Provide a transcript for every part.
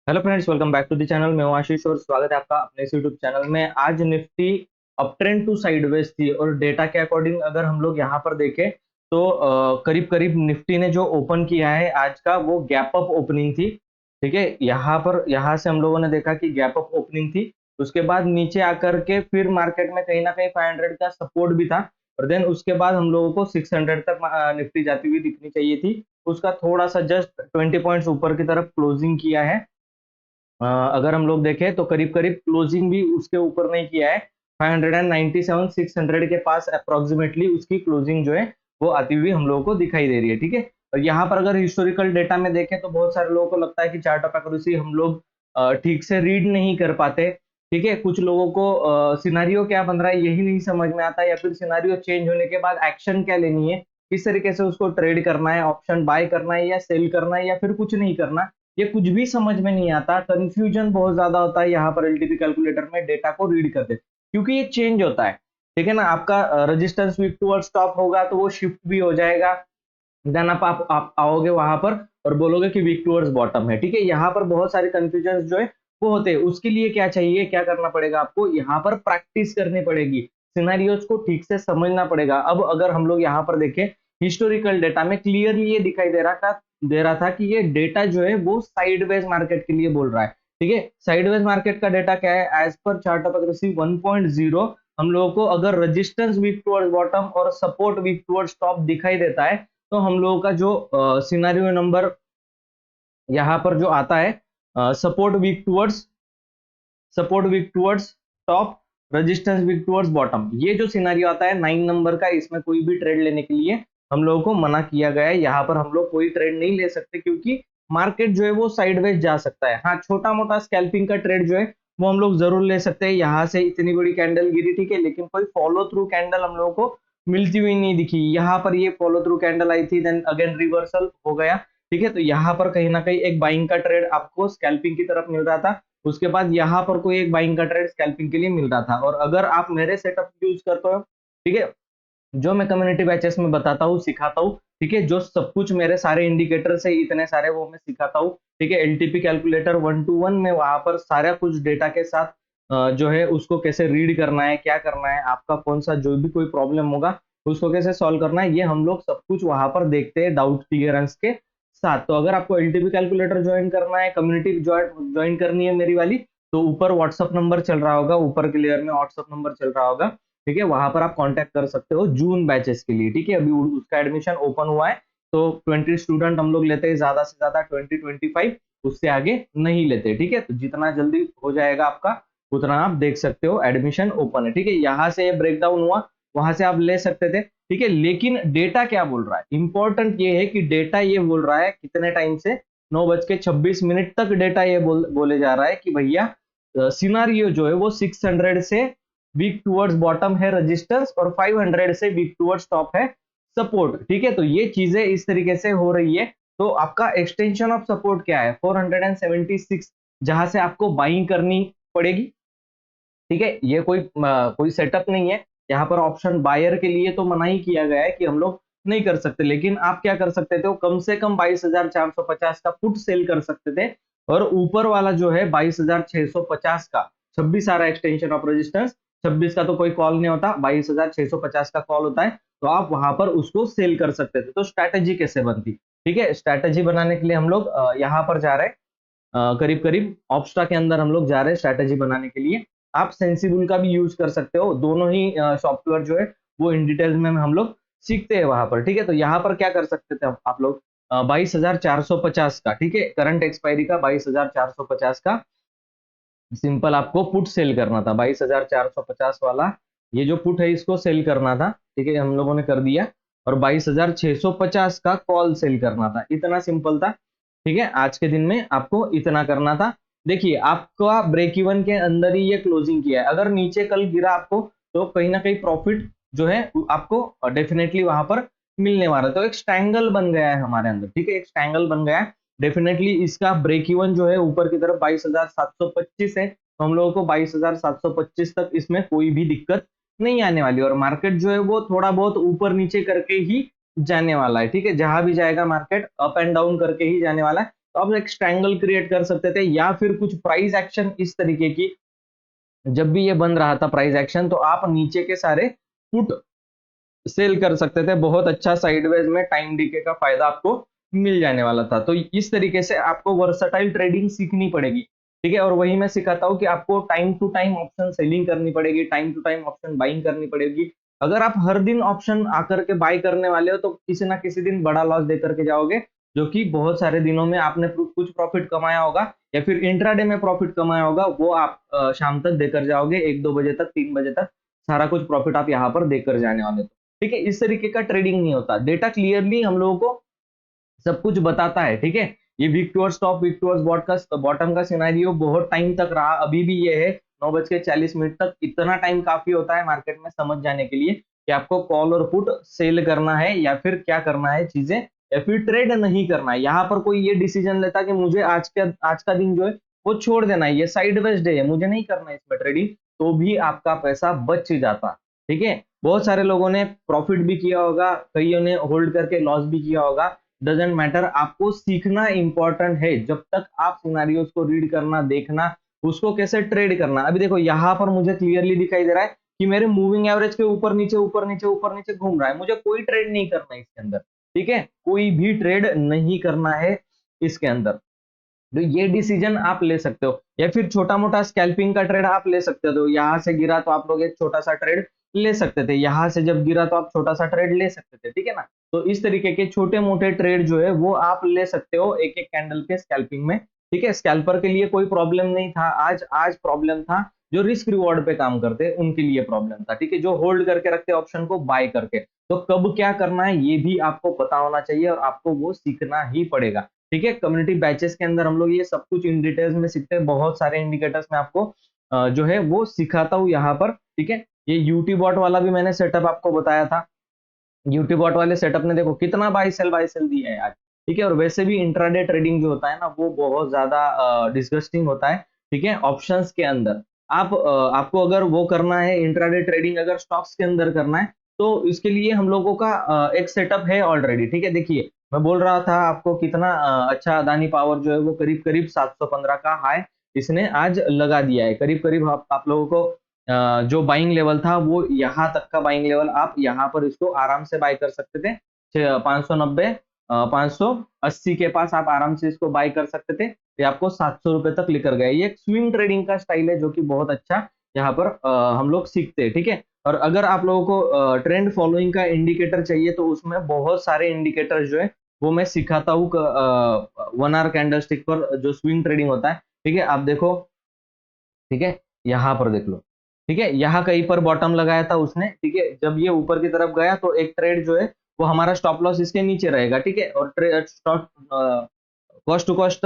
Hello friends, welcome back to the channel. मैं हूं आशीष और स्वागत है आपका अपने इस यूट्यूब चैनल में। आज Nifty up trend to sideways थी और डेटा के अकॉर्डिंग अगर हम लोग यहां पर देखें तो करीब करीब निफ्टी ने जो ओपन किया है आज का वो गैप अप ओपनिंग थी। ठीक है, यहां से हम लोगों ने देखा कि गैप अप ओपनिंग थी। उसके बाद नीचे आकर के फिर मार्केट में कहीं ना कहीं 500 का सपोर्ट भी था और देन उसके बाद हम लोगों को 600 तक निफ्टी जाती हुई दिखनी चाहिए थी। उसका थोड़ा सा जस्ट 20 पॉइंट्स ऊपर की तरफ क्लोजिंग किया है। अगर हम लोग देखें तो करीब करीब क्लोजिंग भी उसके ऊपर नहीं किया है। 597 600 के पास अप्रोक्सीमेटली उसकी क्लोजिंग जो है वो आती हुई हम लोगों को दिखाई दे रही है। ठीक है, और यहाँ पर अगर हिस्टोरिकल डेटा में देखें तो बहुत सारे लोगों को लगता है कि चार्ट ऑफ एक्यूरेसी हम लोग ठीक से रीड नहीं कर पाते। ठीक है, कुछ लोगों को सिनारियो क्या बन रहा है यही नहीं समझ में आता, या फिर सिनारियो चेंज होने के बाद एक्शन क्या लेनी है, किस तरीके से उसको ट्रेड करना है, ऑप्शन बाय करना है या सेल करना है या फिर कुछ नहीं करना, ये कुछ भी समझ में नहीं आता। कंफ्यूजन बहुत ज्यादा होता है यहाँ पर एलटीपी कैलकुलेटर में डेटा को रीड करते, क्योंकि ये चेंज होता है। ठीक है ना, आपका रेजिस्टेंस वीक टूवर्ड स्टॉप होगा तो वो शिफ्ट भी हो जाएगा। देन आप आओगे वहां पर और बोलोगे कि वीक टूवर्ड्स बॉटम है। ठीक है, यहाँ पर बहुत सारे कंफ्यूजन जो है वो होते हैं। उसके लिए क्या चाहिए, क्या करना पड़ेगा आपको, यहाँ पर प्रैक्टिस करनी पड़ेगी, सिनारियोज को ठीक से समझना पड़ेगा। अब अगर हम लोग यहाँ पर देखें हिस्टोरिकल डेटा में क्लियरली ये दिखाई दे रहा था कि ये डेटा जो है वो साइडवेज मार्केट के लिए बोल रहा है। ठीक है, साइडवेज मार्केट का डेटा क्या है, as per chart of accuracy 1.0 हम लोगों को अगर रेजिस्टेंस वीक टुवर्ड्स बॉटम और सपोर्ट वीक टुवर्ड्स टॉप दिखाई देता है तो हम लोगों का जो सिनारियो नंबर यहाँ पर जो आता है, support weak towards top, resistance weak towards bottom, ये जो सिनारियो आता है 9 नंबर का, इसमें कोई भी ट्रेड लेने के लिए हम लोगों को मना किया गया है। यहाँ पर हम लोग कोई ट्रेड नहीं ले सकते क्योंकि मार्केट जो है वो साइडवेज जा सकता है। हाँ, छोटा मोटा स्कैल्पिंग का ट्रेड जो है वो हम लोग जरूर ले सकते हैं। यहाँ से इतनी बड़ी कैंडल गिरी, ठीक है, लेकिन कोई फॉलो थ्रू कैंडल हम लोगों को मिलती हुई नहीं दिखी। यहाँ पर ये फॉलो थ्रू कैंडल आई थी, देन अगेन रिवर्सल हो गया। ठीक है, तो यहाँ पर कहीं ना कहीं एक बाइंग का ट्रेड आपको स्कैल्पिंग की तरफ मिल रहा था। उसके बाद यहाँ पर कोई एक बाइंग का ट्रेड स्कैल्पिंग के लिए मिल रहा था। और अगर आप मेरे सेटअप यूज करते हो, ठीक है, जो मैं कम्युनिटी बैचेस में बताता हूँ, सिखाता हूँ, ठीक है, जो सब कुछ मेरे सारे इंडिकेटर से इतने सारे वो मैं सिखाता हूँ। ठीक है, एलटीपी कैलकुलेटर 1 to 1 में वहां पर सारा कुछ डेटा के साथ जो है उसको कैसे रीड करना है, क्या करना है, आपका कौन सा जो भी कोई प्रॉब्लम होगा उसको कैसे सॉल्व करना है, ये हम लोग सब कुछ वहां पर देखते हैं डाउट क्लियरेंस के साथ। तो अगर आपको एलटीपी कैलकुलेटर ज्वाइन करना है, कम्युनिटी ज्वाइन करनी है मेरी वाली, तो ऊपर व्हाट्सअप नंबर चल रहा होगा, ऊपर क्लियर में व्हाट्सअप नंबर चल रहा होगा। ठीक है, वहां पर आप कांटेक्ट कर सकते हो जून बैचेस के लिए। ठीक है, अभी उसका एडमिशन ओपन हुआ है तो 20 स्टूडेंट हम लोग लेते हैं, ज्यादा से ज्यादा 20-25, उससे आगे नहीं लेते। ठीक है, तो जितना जल्दी हो जाएगा आपका उतना आप देख सकते हो, एडमिशन ओपन है। ठीक है, यहाँ से ब्रेक डाउन हुआ, वहां से आप ले सकते थे। ठीक है, लेकिन डेटा क्या बोल रहा है, इंपॉर्टेंट ये है कि डेटा ये बोल रहा है कितने टाइम से, 9:26 तक डेटा ये बोले जा रहा है कि भैया सिनारियो जो है वो 600 से वीक टुवर्ड्स बॉटम है रेजिस्टेंस और 500 से वीक टुवर्ड्स टॉप है सपोर्ट। ठीक है, तो ये चीजें इस तरीके से हो रही है। तो आपका एक्सटेंशन ऑफ सपोर्ट क्या है, 476, जहां से आपको बाइंग करनी पड़ेगी। ठीक है, ये कोई सेटअप नहीं है। यहाँ पर ऑप्शन बायर के लिए तो मना ही किया गया है कि हम लोग नहीं कर सकते, लेकिन आप क्या कर सकते थे, वो कम से कम 22,450 का पुट सेल कर सकते थे। और ऊपर वाला जो है 22,650 का 26 आ रहा है एक्सटेंशन ऑफ रेजिस्टेंस, 26 का तो कोई कॉल नहीं होता, 22,650 का कॉल होता है, तो आप वहां पर उसको सेल कर सकते थे। तो स्ट्रैटेजी कैसे बनती, ठीक है, स्ट्रैटेजी बनाने के लिए हम लोग यहाँ पर जा रहे हैं, करीब करीब ऑप्स्टा के अंदर हम लोग जा रहे हैं स्ट्रैटेजी बनाने के लिए। आप सेंसिबल का भी यूज कर सकते हो, दोनों ही सॉफ्टवेयर जो है वो इन डिटेल में हम लोग सीखते हैं वहां पर। ठीक है, तो यहाँ पर क्या कर सकते थे आप लोग, 22,450 का, ठीक है, करंट एक्सपायरी का 22,450 का सिंपल आपको पुट सेल करना था। 22,450 वाला ये जो पुट है इसको सेल करना था। ठीक है, हम लोगों ने कर दिया। और 22,650 का कॉल सेल करना था, इतना सिंपल था। ठीक है, आज के दिन में आपको इतना करना था। देखिए, आपका ब्रेक इवन के अंदर ही ये क्लोजिंग किया है। अगर नीचे कल गिरा आपको तो कहीं ना कहीं प्रॉफिट जो है आपको डेफिनेटली वहां पर मिलने वाला है। तो एक स्ट्रैंगल बन गया है हमारे अंदर। ठीक है, एक स्ट्रैंगल बन गया है। डेफिनेटली इसका ब्रेक इवन जो है ऊपर की तरफ 22,725 है, तो हम लोगों को 22,725 तक इसमें कोई भी दिक्कत नहीं आने वाली। और मार्केट जो है वो थोड़ा बहुत ऊपर नीचे करके ही जाने वाला है। ठीक है, जहां भी जाएगा मार्केट अप एंड डाउन करके ही जाने वाला है। तो आप एक ट्रायंगल क्रिएट कर सकते थे, या फिर कुछ प्राइस एक्शन इस तरीके की, जब भी ये बन रहा था प्राइस एक्शन, तो आप नीचे के सारे पुट सेल कर सकते थे। बहुत अच्छा साइडवेज में टाइम डीके का फायदा आपको मिल जाने वाला था। तो इस तरीके से आपको वर्सटाइल ट्रेडिंग सीखनी पड़ेगी, ठीक है। और वही मैं सिखाता हूँ कि आपको time to time option selling करनी पड़ेगी, time to time option buying करनी पड़ेगी। अगर आप हर दिन ऑप्शन आकर के बाय करने वाले हो तो किसी ना किसी दिन बड़ा लॉस दे करके जाओगे, जो कि बहुत सारे दिनों में आपने कुछ प्रॉफिट कमाया होगा या फिर इंट्राडे में प्रॉफिट कमाया होगा, वो आप शाम तक देकर जाओगे, 1-2 बजे तक, 3 बजे तक सारा कुछ प्रॉफिट आप यहाँ पर देकर जाने वाले हो, ठीक है। इस तरीके का ट्रेडिंग नहीं होता। डेटा क्लियरली हम लोगों को सब कुछ बताता है, ठीक है। ये weak towards top, weak towards bottom का सिनेरियो बहुत टाइम तक रहा, अभी भी ये है। 9:40 तक इतना टाइम काफी होता है मार्केट में समझ जाने के लिए कि आपको कॉल और पुट सेल करना है या फिर क्या करना है चीजें, या फिर ट्रेड नहीं करना है। यहाँ पर कोई ये डिसीजन लेता कि मुझे आज का दिन जो है वो छोड़ देना है, ये साइडवेज डे है, मुझे नहीं करना है इसमें ट्रेडिंग, तो भी आपका पैसा बच जाता, ठीक है। बहुत सारे लोगों ने प्रॉफिट भी किया होगा, कईयों ने होल्ड करके लॉस भी किया होगा, डजेंट मैटर। आपको सीखना इंपॉर्टेंट है। जब तक आप सिनेरियोस को रीड करना, देखना, उसको कैसे ट्रेड करना। अभी देखो यहाँ पर मुझे क्लियरली दिखाई दे रहा है कि मेरे मूविंग एवरेज के ऊपर नीचे ऊपर नीचे ऊपर नीचे घूम रहा है, मुझे कोई ट्रेड नहीं करना है इसके अंदर, ठीक है। कोई भी ट्रेड नहीं करना है इसके अंदर। तो ये डिसीजन आप ले सकते हो, या फिर छोटा मोटा स्कैल्पिंग का ट्रेड आप ले सकते हो। यहाँ से गिरा तो आप लोग एक छोटा सा ट्रेड ले सकते थे, यहाँ से जब गिरा तो आप छोटा सा ट्रेड ले सकते थे, ठीक है ना। तो इस तरीके के छोटे मोटे ट्रेड जो है वो आप ले सकते हो एक एक कैंडल के स्कैल्पिंग में, ठीक है। स्कैल्पर के लिए कोई प्रॉब्लम नहीं था, आज प्रॉब्लम था जो रिस्क रिवॉर्ड पे काम करते उनके लिए प्रॉब्लम था, ठीक है। जो होल्ड करके रखते ऑप्शन को बाय करके, तो कब क्या करना है ये भी आपको पता होना चाहिए और आपको वो सीखना ही पड़ेगा, ठीक है। कम्युनिटी बैचेस के अंदर हम लोग ये सब कुछ इन डिटेल्स में सीखते हैं। बहुत सारे इंडिकेटर्स में आपको जो है वो सिखाता हूँ यहाँ पर, ठीक है। ये यूटीबॉट वाला भी मैंने सेटअप आपको बताया था। यूटीबॉट वाले सेटअप ने देखो कितना बाय सेल दिया है आज, ठीक है। और वैसे भी इंट्राडे ट्रेडिंग जो होता है ना वो बहुत ज्यादा डिस्गस्टिंग होता है, ठीक है। ऑप्शंस के अंदर आपको अगर वो करना है इंट्राडे ट्रेडिंग, अगर स्टॉक्स के अंदर करना है, तो इसके लिए हम लोगों का एक सेटअप है ऑलरेडी, ठीक है। देखिए मैं बोल रहा था आपको कितना अच्छा अदानी पावर जो है वो करीब करीब 715 का हाई इसने आज लगा दिया है। करीब करीब आप लोगों को जो बाइंग लेवल था वो यहाँ तक का बाइंग लेवल, आप यहाँ पर इसको आराम से बाय कर सकते थे। 590 580 के पास आप आराम से इसको बाय कर सकते थे, ये आपको 700 रुपए तक लेकर गए। ये एक स्विंग ट्रेडिंग का स्टाइल है जो कि बहुत अच्छा यहाँ पर हम लोग सीखते हैं, ठीक है। और अगर आप लोगों को ट्रेंड फॉलोइंग का इंडिकेटर चाहिए तो उसमें बहुत सारे इंडिकेटर जो है वो मैं सिखाता हूँ 1 आवर कैंडल स्टिक पर जो स्विंग ट्रेडिंग होता है, ठीक है। आप देखो, ठीक है, यहाँ पर देख लो, ठीक है। यहाँ कहीं पर बॉटम लगाया था उसने, ठीक है। जब ये ऊपर की तरफ गया तो एक ट्रेड जो है वो हमारा स्टॉप लॉस इसके नीचे रहेगा, ठीक है। और कॉस्ट टू कॉस्ट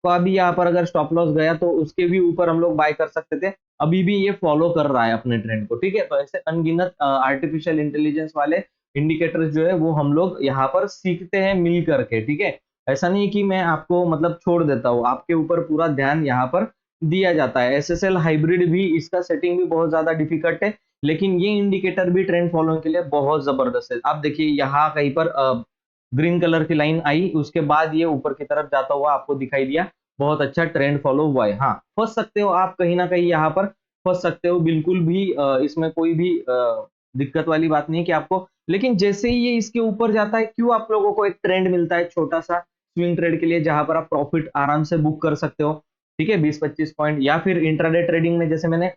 का भी यहाँ पर अगर स्टॉप लॉस गया तो उसके भी ऊपर हम लोग बाय कर सकते थे। अभी भी ये फॉलो कर रहा है अपने ट्रेंड को, ठीक है। तो ऐसे अनगिनत आर्टिफिशियल इंटेलिजेंस वाले इंडिकेटर्स जो है वो हम लोग यहाँ पर सीखते हैं मिल करके, ठीक है। ऐसा नहीं कि मैं आपको मतलब छोड़ देता हूँ, आपके ऊपर पूरा ध्यान यहाँ पर दिया जाता है। एसएसएल हाइब्रिड भी इसका सेटिंग भी बहुत ज्यादा डिफिकल्ट है, लेकिन ये इंडिकेटर भी ट्रेंड फॉलोइंग के लिए बहुत जबरदस्त है। आप देखिए यहाँ कहीं पर ग्रीन कलर की लाइन आई, उसके बाद ये ऊपर की तरफ जाता हुआ आपको दिखाई दिया, बहुत अच्छा ट्रेंड फॉलो हुआ है। हाँ, फंस सकते हो आप कहीं ना कहीं, यहाँ पर फंस सकते हो, बिल्कुल भी इसमें कोई भी दिक्कत वाली बात नहीं है कि आपको। लेकिन जैसे ही ये इसके ऊपर जाता है, क्यों आप लोगों को एक ट्रेंड मिलता है छोटा सा स्विंग ट्रेड के लिए, जहां पर आप प्रॉफिट आराम से बुक कर सकते हो, ठीक है, 20-25 पॉइंट। या फिर इंट्राडे ट्रेडिंग में जैसे मैंने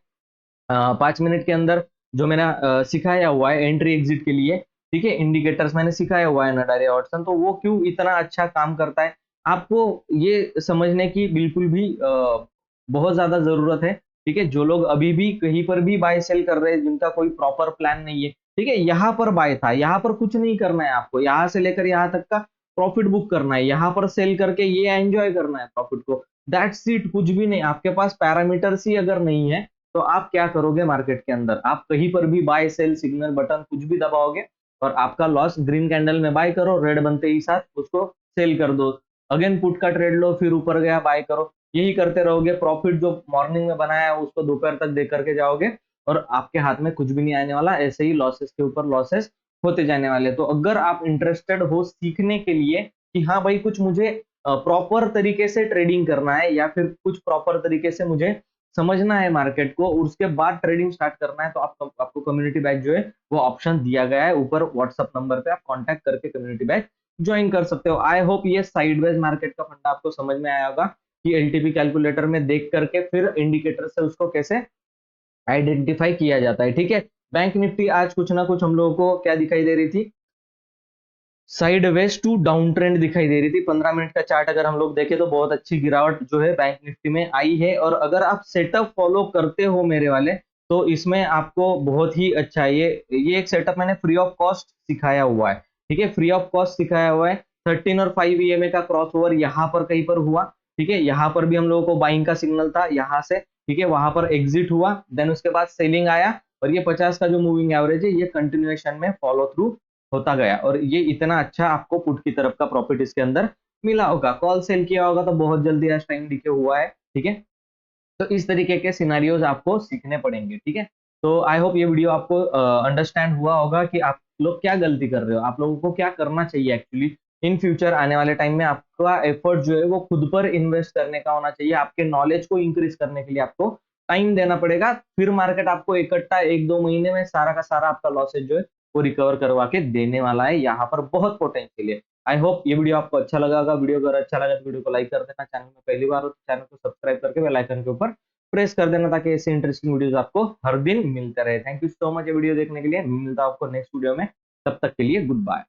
5 मिनट के अंदर जो मैंने सिखाया हुआ है एंट्री एग्जिट के लिए, ठीक है, इंडिकेटर्स मैंने सिखाया हुआ है नडारे ऑटसन, तो वो क्यों इतना अच्छा काम करता है आपको ये समझने की बिल्कुल भी बहुत ज्यादा जरूरत है, ठीक है। जो लोग अभी भी कहीं पर भी बाय सेल कर रहे हैं, जिनका कोई प्रॉपर प्लान नहीं है, ठीक है, यहाँ पर बाय था, यहाँ पर कुछ नहीं करना है आपको, यहाँ से लेकर यहाँ तक का प्रॉफिट बुक करना है, यहाँ पर सेल करके ये एंजॉय करना है प्रॉफिट को, दैट्स इट। कुछ भी नहीं, आपके पास पैरामीटर्स ही अगर नहीं है तो आप क्या करोगे मार्केट के अंदर, आप कहीं पर भी बाय सेल सिग्नल बटन कुछ भी दबाओगे और आपका लॉस, ग्रीन कैंडल में बाय करो, रेड बनते ही साथ उसको सेल कर दो, अगेन पुट का ट्रेड लो, फिर ऊपर गया बाय करो, यही करते रहोगे। प्रॉफिट जो मॉर्निंग में बनाया है उसको दोपहर तक दे करके जाओगे और आपके हाथ में कुछ भी नहीं आने वाला, ऐसे ही लॉसेस के ऊपर लॉसेस होते जाने वाले। तो अगर आप इंटरेस्टेड हो सीखने के लिए कि हाँ भाई कुछ मुझे प्रॉपर तरीके से ट्रेडिंग करना है या फिर कुछ प्रॉपर तरीके से मुझे समझना है मार्केट को और उसके बाद ट्रेडिंग स्टार्ट करना है, तो आपको कम्युनिटी बैच जो है वो ऑप्शन दिया गया है ऊपर व्हाट्सएप नंबर पे, आप कांटेक्ट करके कम्युनिटी बैच ज्वाइन कर सकते हो। आई होप ये साइडवेज मार्केट का फंडा आपको समझ में आया होगा कि एलटीपी कैलकुलेटर में देख करके फिर इंडिकेटर से उसको कैसे आइडेंटिफाई किया जाता है। ठीक है, बैंक निफ्टी आज कुछ ना कुछ हम लोगों को क्या दिखाई दे रही थी, साइडवेज टू डाउन ट्रेंड दिखाई दे रही थी। 15 मिनट का चार्ट अगर हम लोग देखें तो बहुत अच्छी गिरावट जो है बैंक निफ्टी में आई है, और अगर आप सेटअप फॉलो करते हो मेरे वाले तो इसमें आपको बहुत ही अच्छा है। ये एक सेटअप मैंने फ्री ऑफ कॉस्ट सिखाया हुआ है। ठीक है, फ्री ऑफ कॉस्ट सिखाया हुआ है। 13 और 5 ईएमए का क्रॉस ओवर यहाँ पर कहीं पर हुआ। ठीक है, यहाँ पर भी हम लोगों को बाइंग का सिग्नल था यहाँ से। ठीक है, वहां पर एग्जिट हुआ, देन उसके बाद सेलिंग आया, और ये 50 का जो मूविंग एवरेज है ये कंटिन्यूएशन में फॉलो थ्रू होता गया, और ये इतना अच्छा आपको पुट की तरफ का प्रॉफिट इसके अंदर मिला होगा। कॉल सेल किया होगा तो बहुत जल्दी आज टाइम डिके हुआ है। ठीक है, तो इस तरीके के सिनारियोज आपको सीखने पड़ेंगे। ठीक है, तो आई होप ये वीडियो आपको अंडरस्टैंड हुआ होगा कि आप लोग क्या गलती कर रहे हो, आप लोगों को क्या करना चाहिए एक्चुअली इन फ्यूचर आने वाले टाइम में। आपका एफर्ट जो है वो खुद पर इन्वेस्ट करने का होना चाहिए, आपके नॉलेज को इंक्रीज करने के लिए आपको टाइम देना पड़ेगा। फिर मार्केट आपको इकट्ठा 1-2 महीने में सारा का सारा आपका लॉसेज जो है वो रिकवर करवा के देने वाला है। यहाँ पर बहुत पोटेंशियल है। आई होप ये वीडियो आपको अच्छा लगा होगा। वीडियो अगर अच्छा लगा तो वीडियो को लाइक कर देना, चैनल में पहली बार हो तो चैनल को सब्सक्राइब करके बेल आइकन के ऊपर प्रेस कर देना, ताकि ऐसे इंटरेस्टिंग वीडियोस आपको हर दिन मिलते रहे। थैंक यू सो मच ये वीडियो देखने के लिए। मिलता हूं आपको नेक्स्ट वीडियो में, तब तक के लिए गुड बाय।